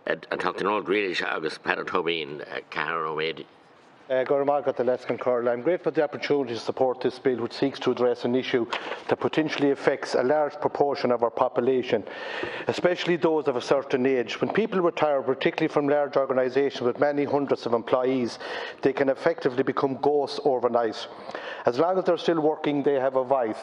an tuchtain old Grealish agus Peter Tobin Cahar O'Medi. I'm grateful for the opportunity to support this bill, which seeks to address an issue that potentially affects a large proportion of our population, especially those of a certain age. When people retire, particularly from large organisations with many hundreds of employees, they can effectively become ghosts overnight. As long as they're still working, they have a voice.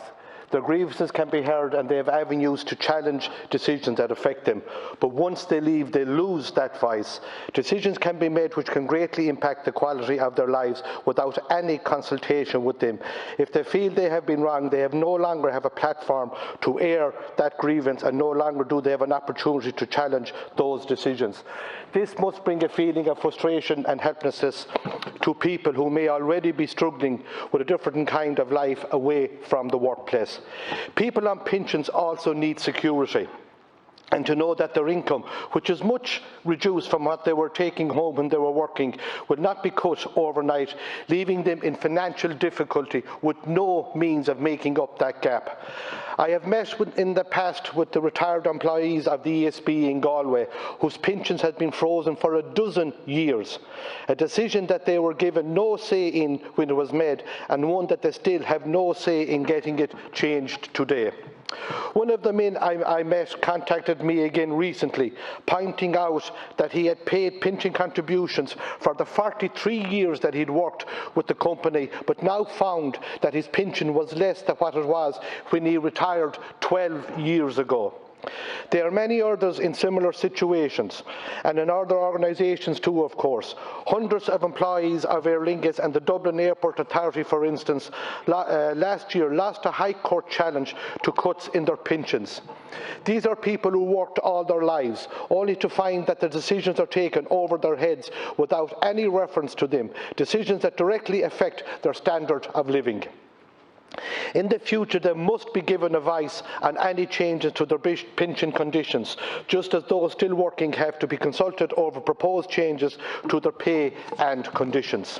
Their grievances can be heard and they have avenues to challenge decisions that affect them. But once they leave, they lose that voice. Decisions can be made which can greatly impact the quality of their lives without any consultation with them. If they feel they have been wrong, they no longer have a platform to air that grievance, and no longer do they have an opportunity to challenge those decisions. This must bring a feeling of frustration and helplessness to people who may already be struggling with a different kind of life away from the workplace. People on pensions also need security, and to know that their income, which is much reduced from what they were taking home when they were working, will not be cut overnight, leaving them in financial difficulty with no means of making up that gap. I have met in the past with the retired employees of the ESB in Galway, whose pensions had been frozen for a dozen years, a decision that they were given no say in when it was made, and one that they still have no say in getting it changed today. One of the men I met contacted me again recently, pointing out that he had paid pension contributions for the 43 years that he'd worked with the company, but now found that his pension was less than what it was when he retired 12 years ago. There are many others in similar situations, and in other organisations too, of course. Hundreds of employees of Aer Lingus and the Dublin Airport Authority, for instance, last year lost a High Court challenge to cuts in their pensions. These are people who worked all their lives, only to find that the decisions are taken over their heads without any reference to them, decisions that directly affect their standard of living. In the future, they must be given a voice on any changes to their pension conditions, just as those still working have to be consulted over proposed changes to their pay and conditions.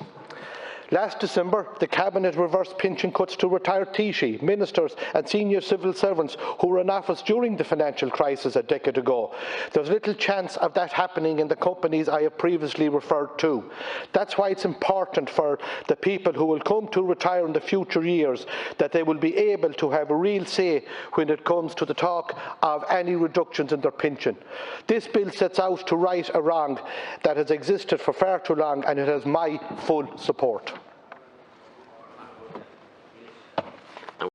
Last December, the Cabinet reversed pension cuts to retired Taoiseach, ministers and senior civil servants who were in office during the financial crisis a decade ago. There's little chance of that happening in the companies I have previously referred to. That's why it's important for the people who will come to retire in the future years that they will be able to have a real say when it comes to the talk of any reductions in their pension. This bill sets out to right a wrong that has existed for far too long, and it has my full support.